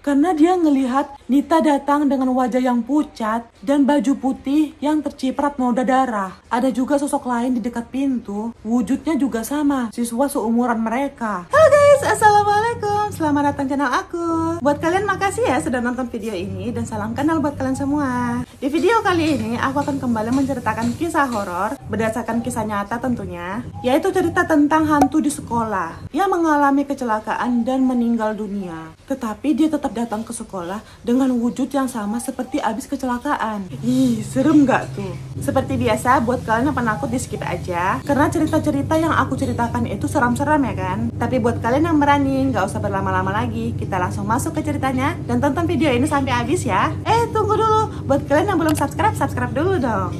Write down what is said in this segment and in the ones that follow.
karena dia ngelihat Nita datang dengan wajah yang pucat dan baju putih yang terciprat noda darah. Ada juga sosok lain di dekat pintu, wujudnya juga sama, siswa seumuran mereka. Halo guys, assalamualaikum, selamat datang channel aku. Buat kalian makasih ya sudah nonton video ini dan salam kenal buat kalian semua. Di video kali ini aku akan kembali menceritakan kisah horor berdasarkan kisah nyata tentunya, yaitu cerita tentang hantu di sekolah yang mengalami kecelakaan dan meninggal dunia. Tetapi dia tetap datang ke sekolah dengan wujud yang sama seperti abis kecelakaan. Ih, serem gak tuh? Seperti biasa, buat kalian yang penakut di skip aja, karena cerita-cerita yang aku ceritakan itu seram-seram ya kan? Tapi buat kalian yang berani, gak usah berlama-lama lagi, kita langsung masuk ke ceritanya dan tonton video ini sampai habis ya. Tunggu dulu, buat kalian yang belum subscribe, subscribe dulu dong.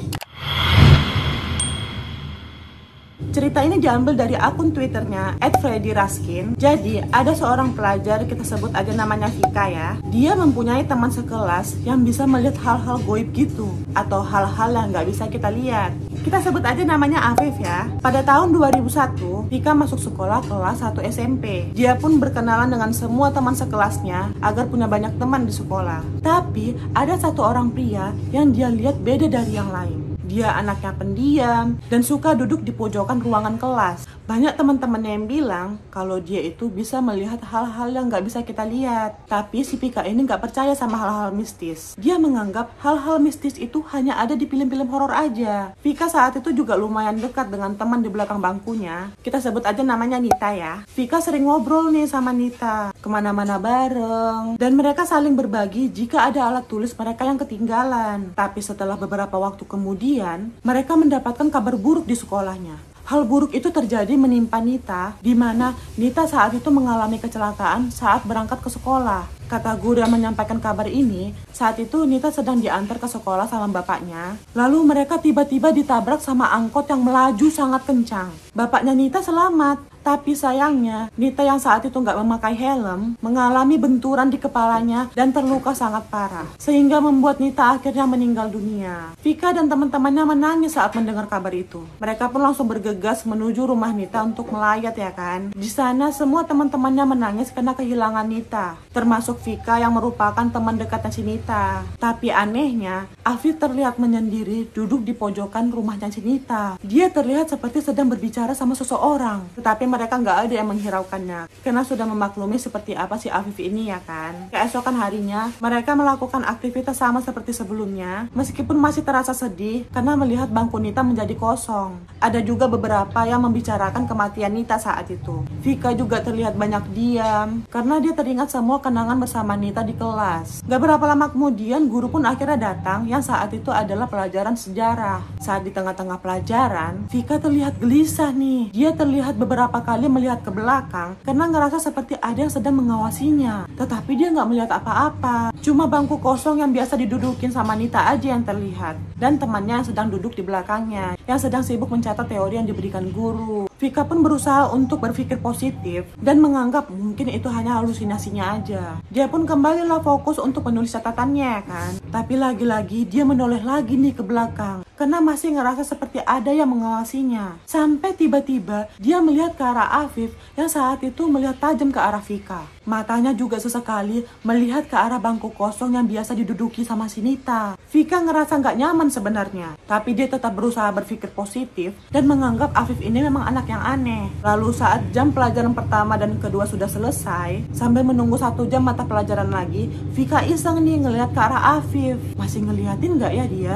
Cerita ini diambil dari akun Twitternya @freddy_raskin. Jadi ada seorang pelajar, kita sebut aja namanya Vika ya. Dia mempunyai teman sekelas yang bisa melihat hal-hal goib gitu, atau hal-hal yang nggak bisa kita lihat. Kita sebut aja namanya Afif ya. Pada tahun 2001, Vika masuk sekolah kelas 1 SMP. Dia pun berkenalan dengan semua teman sekelasnya agar punya banyak teman di sekolah. Tapi ada satu orang pria yang dia lihat beda dari yang lain. Dia anaknya pendiam dan suka duduk di pojokan ruangan kelas. Banyak teman-temannya yang bilang kalau dia itu bisa melihat hal-hal yang nggak bisa kita lihat. Tapi si Vika ini nggak percaya sama hal-hal mistis. Dia menganggap hal-hal mistis itu hanya ada di film-film horor aja. Vika saat itu juga lumayan dekat dengan teman di belakang bangkunya. Kita sebut aja namanya Nita ya. Vika sering ngobrol nih sama Nita, kemana-mana bareng. Dan mereka saling berbagi jika ada alat tulis mereka yang ketinggalan. Tapi setelah beberapa waktu kemudian, mereka mendapatkan kabar buruk di sekolahnya. Hal buruk itu terjadi menimpa Nita, di mana Nita saat itu mengalami kecelakaan saat berangkat ke sekolah. Kata guru yang menyampaikan kabar ini, saat itu Nita sedang diantar ke sekolah sama bapaknya. Lalu mereka tiba-tiba ditabrak sama angkot yang melaju sangat kencang. Bapaknya Nita selamat, tapi sayangnya Nita yang saat itu nggak memakai helm mengalami benturan di kepalanya dan terluka sangat parah, sehingga membuat Nita akhirnya meninggal dunia. Vika dan teman-temannya menangis saat mendengar kabar itu. Mereka pun langsung bergegas menuju rumah Nita untuk melayat ya kan. Di sana semua teman-temannya menangis karena kehilangan Nita, termasuk Vika yang merupakan teman dekatnya si Nita. Tapi anehnya, Afif terlihat menyendiri duduk di pojokan rumahnya si Nita. Dia terlihat seperti sedang berbicara sama seseorang, tetapi mereka nggak ada yang menghiraukannya karena sudah memaklumi seperti apa si Afif ini ya kan. Keesokan harinya, mereka melakukan aktivitas sama seperti sebelumnya, meskipun masih terasa sedih karena melihat bangku Nita menjadi kosong. Ada juga beberapa yang membicarakan kematian Nita saat itu. Vika juga terlihat banyak diam karena dia teringat semua kenangan bersama Nita di kelas. Gak berapa lama kemudian, guru pun akhirnya datang yang saat itu adalah pelajaran sejarah. Saat di tengah-tengah pelajaran, Vika terlihat gelisah nih. Dia terlihat beberapa kali melihat ke belakang karena ngerasa seperti ada yang sedang mengawasinya. Tetapi dia nggak melihat apa-apa. Cuma bangku kosong yang biasa didudukin sama Nita aja yang terlihat. Dan temannya yang sedang duduk di belakangnya, yang sedang sibuk mencatat teori yang diberikan guru. Vika pun berusaha untuk berpikir positif dan menganggap mungkin itu hanya halusinasinya aja. Dia pun kembalilah fokus untuk menulis catatannya kan. Tapi lagi-lagi dia menoleh lagi nih ke belakang karena masih ngerasa seperti ada yang mengawasinya. Sampai tiba-tiba dia melihat ke arah Afif yang saat itu melihat tajam ke arah Vika. Matanya juga sesekali melihat ke arah bangku kosong yang biasa diduduki sama si Nita. Vika ngerasa nggak nyaman sebenarnya, tapi dia tetap berusaha berpikir positif dan menganggap Afif ini memang anak yang aneh. Lalu saat jam pelajaran pertama dan kedua sudah selesai, sambil menunggu 1 jam mata pelajaran lagi, Vika iseng nih ngelihat ke arah Afif. Masih ngeliatin nggak ya dia?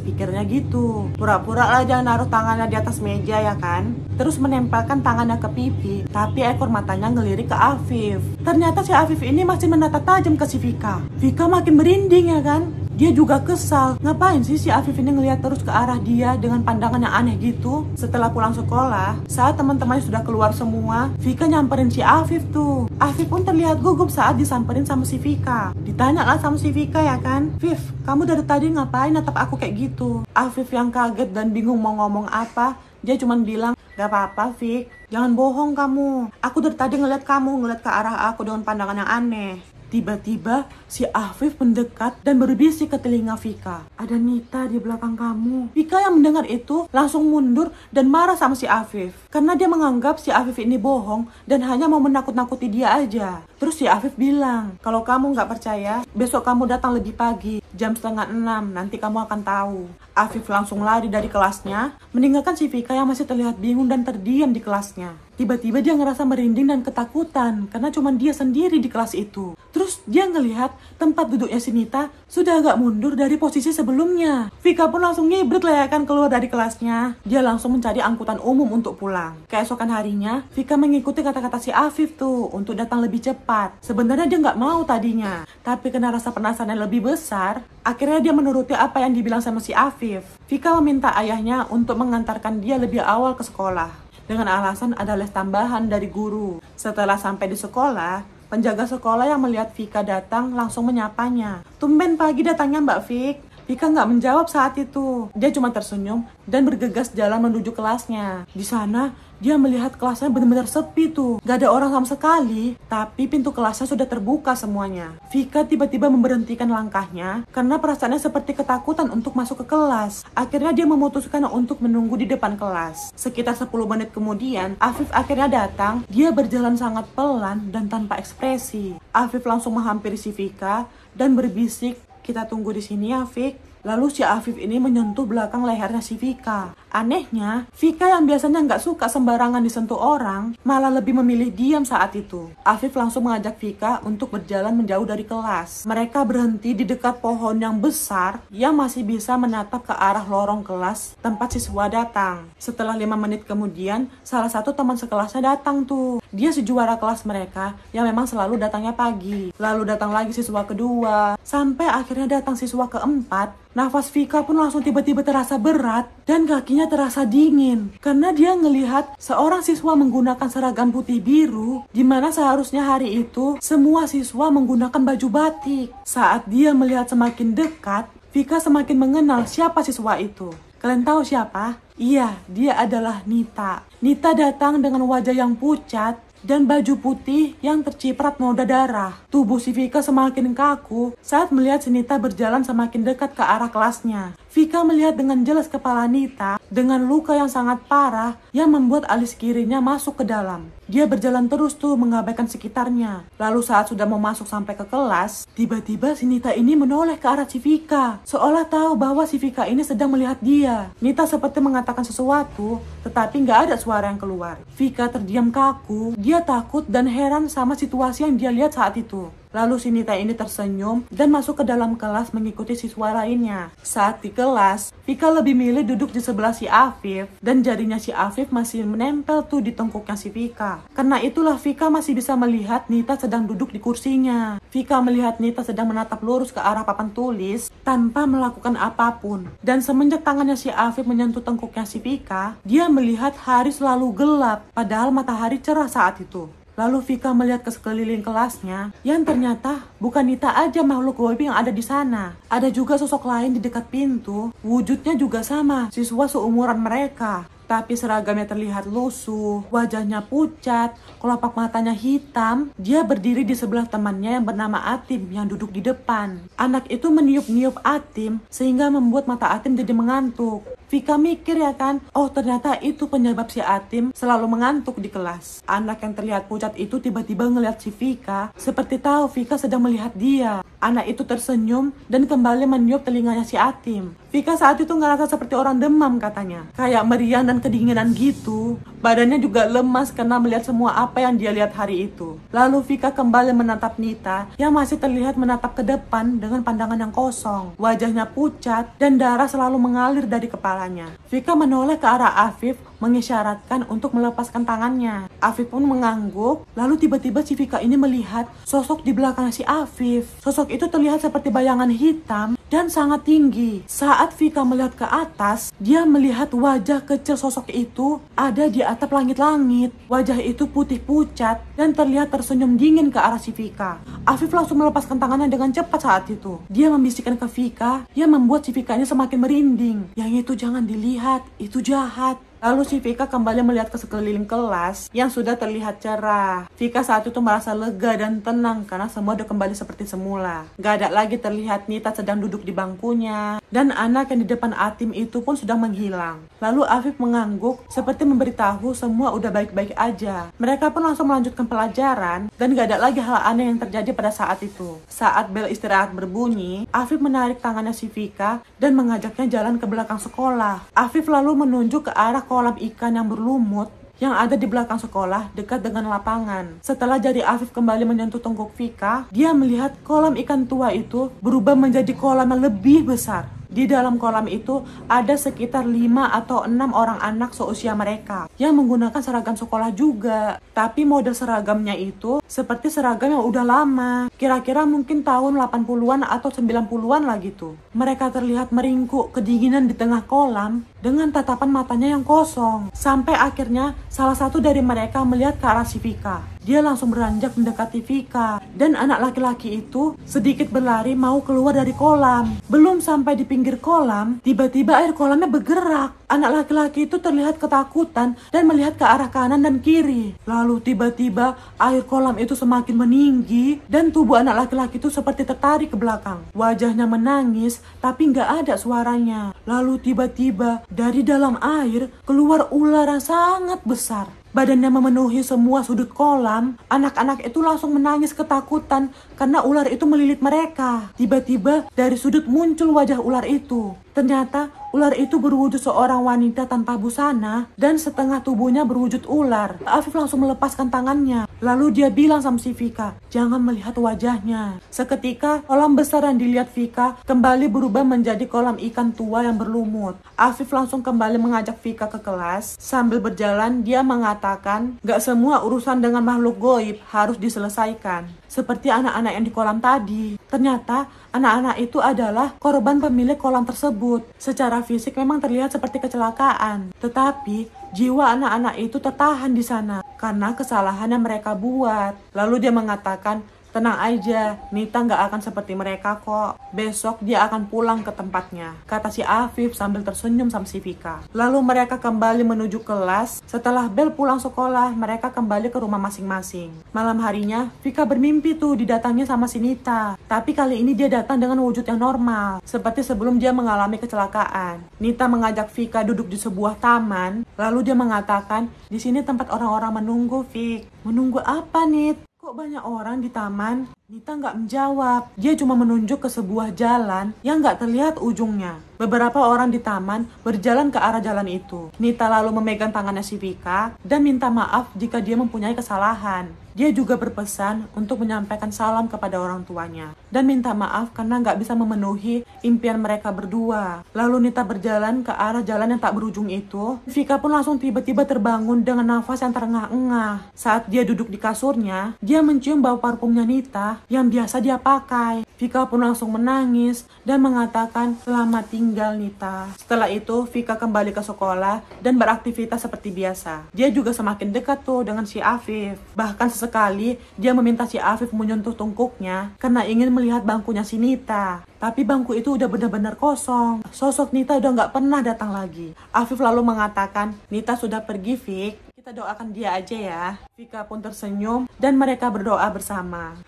Pikirnya gitu. Pura-pura lah jangan naruh tangannya di atas meja ya kan. Terus menempelkan tangannya ke pipi, tapi ekor matanya ngelirik ke Afif. Ternyata si Afif ini masih menatap tajam ke si Vika. Vika makin merinding ya kan. Dia juga kesal. Ngapain sih si Afif ini ngeliat terus ke arah dia dengan pandangan yang aneh gitu? Setelah pulang sekolah, saat teman-temannya sudah keluar semua, Vika nyamperin si Afif tuh. Afif pun terlihat gugup saat disamperin sama si Vika. Ditanya lah sama si Vika ya kan, "Vif, kamu dari tadi ngapain natap aku kayak gitu?" Afif yang kaget dan bingung mau ngomong apa, dia cuma bilang, "Gak apa-apa Vik, jangan bohong kamu. Aku dari tadi ngeliat kamu, ngeliat ke arah aku dengan pandangan yang aneh." Tiba-tiba si Afif mendekat dan berbisik ke telinga Vika. Ada Nita di belakang kamu. Vika yang mendengar itu langsung mundur dan marah sama si Afif. Karena dia menganggap si Afif ini bohong dan hanya mau menakut-nakuti dia aja. Terus si Afif bilang, kalau kamu nggak percaya, besok kamu datang lebih pagi, jam 5:30, nanti kamu akan tahu. Afif langsung lari dari kelasnya, meninggalkan si Vika yang masih terlihat bingung dan terdiam di kelasnya. Tiba-tiba dia ngerasa merinding dan ketakutan karena cuma dia sendiri di kelas itu. Terus dia ngelihat tempat duduknya si Nita sudah agak mundur dari posisi sebelumnya. Vika pun langsung ngibrit lah ya kan keluar dari kelasnya. Dia langsung mencari angkutan umum untuk pulang. Keesokan harinya, Vika mengikuti kata-kata si Afif tuh untuk datang lebih cepat. Sebenarnya dia nggak mau tadinya, tapi karena rasa penasaran yang lebih besar, akhirnya dia menuruti apa yang dibilang sama si Afif. Vika meminta ayahnya untuk mengantarkan dia lebih awal ke sekolah dengan alasan ada les tambahan dari guru. Setelah sampai di sekolah, penjaga sekolah yang melihat Vika datang langsung menyapanya. Tumben pagi datangnya Mbak Vik. Vika nggak menjawab saat itu. Dia cuma tersenyum dan bergegas jalan menuju kelasnya. Di sana, dia melihat kelasnya benar-benar sepi tuh. Gak ada orang sama sekali, tapi pintu kelasnya sudah terbuka semuanya. Vika tiba-tiba memberhentikan langkahnya karena perasaannya seperti ketakutan untuk masuk ke kelas. Akhirnya dia memutuskan untuk menunggu di depan kelas. Sekitar 10 menit kemudian, Afif akhirnya datang. Dia berjalan sangat pelan dan tanpa ekspresi. Afif langsung menghampiri si Vika dan berbisik, "Kita tunggu di sini ya, Vik." Lalu si Afif ini menyentuh belakang lehernya si Vika. Anehnya, Vika yang biasanya nggak suka sembarangan disentuh orang, malah lebih memilih diam saat itu. Afif langsung mengajak Vika untuk berjalan menjauh dari kelas. Mereka berhenti di dekat pohon yang besar yang masih bisa menatap ke arah lorong kelas tempat siswa datang. Setelah 5 menit kemudian, salah satu teman sekelasnya datang tuh. Dia si juara kelas mereka yang memang selalu datangnya pagi. Lalu datang lagi siswa kedua, sampai akhirnya datang siswa keempat. Nafas Vika pun langsung tiba-tiba terasa berat dan kakinya terasa dingin karena dia ngelihat seorang siswa menggunakan seragam putih biru di mana seharusnya hari itu semua siswa menggunakan baju batik. Saat dia melihat semakin dekat, Vika semakin mengenal siapa siswa itu. Kalian tahu siapa? Iya, dia adalah Nita. Nita datang dengan wajah yang pucat dan baju putih yang terciprat noda darah. Tubuh si Vika semakin kaku saat melihat si Nita berjalan semakin dekat ke arah kelasnya. Vika melihat dengan jelas kepala Nita dengan luka yang sangat parah yang membuat alis kirinya masuk ke dalam. Dia berjalan terus tuh mengabaikan sekitarnya. Lalu saat sudah mau masuk sampai ke kelas, tiba-tiba si Nita ini menoleh ke arah si Vika, seolah tahu bahwa si Vika ini sedang melihat dia. Nita seperti mengatakan sesuatu, tetapi nggak ada suara yang keluar. Vika terdiam kaku, dia takut dan heran sama situasi yang dia lihat saat itu. Lalu si Nita ini tersenyum dan masuk ke dalam kelas mengikuti siswa lainnya. Saat di kelas, Vika lebih milih duduk di sebelah si Afif dan jarinya si Afif masih menempel tuh di tengkuknya si Vika. Karena itulah Vika masih bisa melihat Nita sedang duduk di kursinya. Vika melihat Nita sedang menatap lurus ke arah papan tulis tanpa melakukan apapun. Dan semenjak tangannya si Afif menyentuh tengkuknya si Vika, dia melihat hari selalu gelap padahal matahari cerah saat itu. Lalu Vika melihat ke sekeliling kelasnya, yang ternyata bukan Nita aja makhluk gaib yang ada di sana. Ada juga sosok lain di dekat pintu, wujudnya juga sama, siswa seumuran mereka. Tapi seragamnya terlihat lusuh, wajahnya pucat, kelopak matanya hitam. Dia berdiri di sebelah temannya yang bernama Atim yang duduk di depan. Anak itu meniup-niup Atim sehingga membuat mata Atim jadi mengantuk. Vika mikir ya kan, oh ternyata itu penyebab si Atim selalu mengantuk di kelas. Anak yang terlihat pucat itu tiba-tiba ngeliat si Vika, seperti tahu Vika sedang melihat dia. Anak itu tersenyum dan kembali meniup telinganya si Atim. Vika saat itu ngerasa seperti orang demam katanya, kayak meriang dan kedinginan gitu. Badannya juga lemas karena melihat semua apa yang dia lihat hari itu. Lalu Vika kembali menatap Nita yang masih terlihat menatap ke depan dengan pandangan yang kosong. Wajahnya pucat dan darah selalu mengalir dari kepalanya. Vika menoleh ke arah Afif mengisyaratkan untuk melepaskan tangannya. Afif pun mengangguk. Lalu tiba-tiba si Vika ini melihat sosok di belakang si Afif. Sosok itu terlihat seperti bayangan hitam dan sangat tinggi. Saat Vika melihat ke atas, dia melihat wajah kecil sosok itu ada di atap langit-langit. Wajah itu putih pucat dan terlihat tersenyum dingin ke arah si Vika. Afif langsung melepaskan tangannya dengan cepat saat itu. Dia membisikkan ke Vika yang membuat si Vika ini semakin merinding. Yang itu jangan dilihat, itu jahat. Lalu si Vika kembali melihat ke sekeliling kelas yang sudah terlihat cerah. Vika saat itu merasa lega dan tenang karena semua udah kembali seperti semula. Gak ada lagi terlihat Nita sedang duduk di bangkunya, dan anak yang di depan Atim itu pun sudah menghilang. Lalu Afif mengangguk seperti memberitahu semua udah baik-baik aja. Mereka pun langsung melanjutkan pelajaran dan gak ada lagi hal aneh yang terjadi pada saat itu. Saat bel istirahat berbunyi, Afif menarik tangannya si Vika dan mengajaknya jalan ke belakang sekolah. Afif lalu menunjuk ke arah kolam ikan yang berlumut yang ada di belakang sekolah dekat dengan lapangan. Setelah jari Afif kembali menyentuh tengkuk Vika, dia melihat kolam ikan tua itu berubah menjadi kolam yang lebih besar. Di dalam kolam itu ada sekitar 5 atau 6 orang anak seusia mereka yang menggunakan seragam sekolah juga. Tapi model seragamnya itu seperti seragam yang udah lama. Kira-kira mungkin tahun 80-an atau 90-an lah gitu. Mereka terlihat meringkuk kedinginan di tengah kolam dengan tatapan matanya yang kosong. Sampai akhirnya salah satu dari mereka melihat ke arah si Vika. Dia langsung beranjak mendekati Vika. Dan anak laki-laki itu sedikit berlari mau keluar dari kolam. Belum sampai di pinggir kolam, tiba-tiba air kolamnya bergerak. Anak laki-laki itu terlihat ketakutan dan melihat ke arah kanan dan kiri. Lalu tiba-tiba air kolam itu semakin meninggi dan tubuh anak laki-laki itu seperti tertarik ke belakang. Wajahnya menangis tapi nggak ada suaranya. Lalu tiba-tiba dari dalam air keluar ular yang sangat besar. Badannya memenuhi semua sudut kolam. Anak-anak itu langsung menangis ketakutan karena ular itu melilit mereka. Tiba-tiba dari sudut muncul wajah ular itu. Ternyata ular itu berwujud seorang wanita tanpa busana dan setengah tubuhnya berwujud ular. Afif langsung melepaskan tangannya. Lalu dia bilang sama si Vika, jangan melihat wajahnya. Seketika kolam besar yang dilihat Vika kembali berubah menjadi kolam ikan tua yang berlumut. Afif langsung kembali mengajak Vika ke kelas. Sambil berjalan dia mengatakan, gak semua urusan dengan makhluk goib harus diselesaikan. Seperti anak-anak yang di kolam tadi. Ternyata anak-anak itu adalah korban pemilik kolam tersebut. Secara fisik memang terlihat seperti kecelakaan. Tetapi jiwa anak-anak itu tertahan di sana karena kesalahan yang mereka buat. Lalu dia mengatakan, tenang aja, Nita nggak akan seperti mereka kok. Besok dia akan pulang ke tempatnya, kata si Afif sambil tersenyum sama si Vika. Lalu mereka kembali menuju kelas. Setelah bel pulang sekolah, mereka kembali ke rumah masing-masing. Malam harinya, Vika bermimpi tuh didatangi sama si Nita. Tapi kali ini dia datang dengan wujud yang normal, seperti sebelum dia mengalami kecelakaan. Nita mengajak Vika duduk di sebuah taman. Lalu dia mengatakan, di sini tempat orang-orang menunggu, Vik. Menunggu apa, Nit? Kok banyak orang di taman? Nita nggak menjawab. Dia cuma menunjuk ke sebuah jalan yang nggak terlihat ujungnya. Beberapa orang di taman berjalan ke arah jalan itu. Nita lalu memegang tangannya si Vika dan minta maaf jika dia mempunyai kesalahan. Dia juga berpesan untuk menyampaikan salam kepada orang tuanya dan minta maaf karena nggak bisa memenuhi impian mereka berdua. Lalu Nita berjalan ke arah jalan yang tak berujung itu. Vika pun langsung tiba-tiba terbangun dengan nafas yang terengah-engah. Saat dia duduk di kasurnya, dia mencium bau parfumnya Nita yang biasa dia pakai. Vika pun langsung menangis dan mengatakan, selamat tinggal Nita. Setelah itu, Vika kembali ke sekolah dan beraktivitas seperti biasa. Dia juga semakin dekat tuh dengan si Afif. Bahkan sesekali, dia meminta si Afif menyentuh tungkuknya karena ingin melihat bangkunya si Nita. Tapi bangku itu udah benar-benar kosong. Sosok Nita udah nggak pernah datang lagi. Afif lalu mengatakan, Nita sudah pergi, Vik. Kita doakan dia aja ya. Vika pun tersenyum dan mereka berdoa bersama.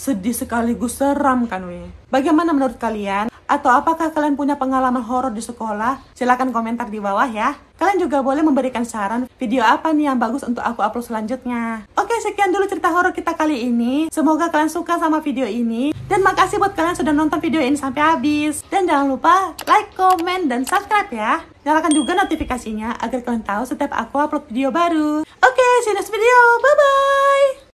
Sedih sekaligus seram kan weh. Bagaimana menurut kalian? Atau apakah kalian punya pengalaman horor di sekolah? Silahkan komentar di bawah ya. Kalian juga boleh memberikan saran video apa nih yang bagus untuk aku upload selanjutnya. Oke, sekian dulu cerita horor kita kali ini. Semoga kalian suka sama video ini. Dan makasih buat kalian sudah nonton video ini sampai habis. Dan jangan lupa like, komen, dan subscribe ya. Nyalakan juga notifikasinya agar kalian tahu setiap aku upload video baru. Oke, see you next video. Bye-bye.